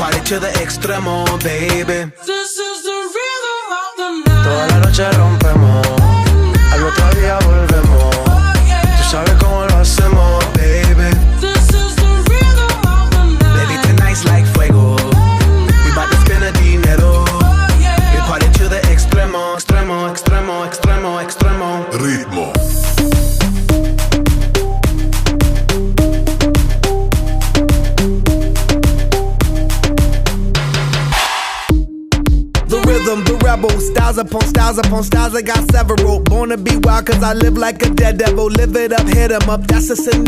party to the extremo, baby. This is the rhythm of the night. Toda la noche rompemos, al otro día volvemos. Tú sabes cómo lo hacemos, baby. This is the rhythm of the night. Baby, tonight's like fuego. We bout to spend the dinero. We party to the extremo, extremo, extremo, extremo, extremo. Ritmo. The rhythm, the rebel, styles upon styles upon styles, I got several. Born to be wild cause I live like a dead devil. Live it up, hit 'em up, that's a scenario.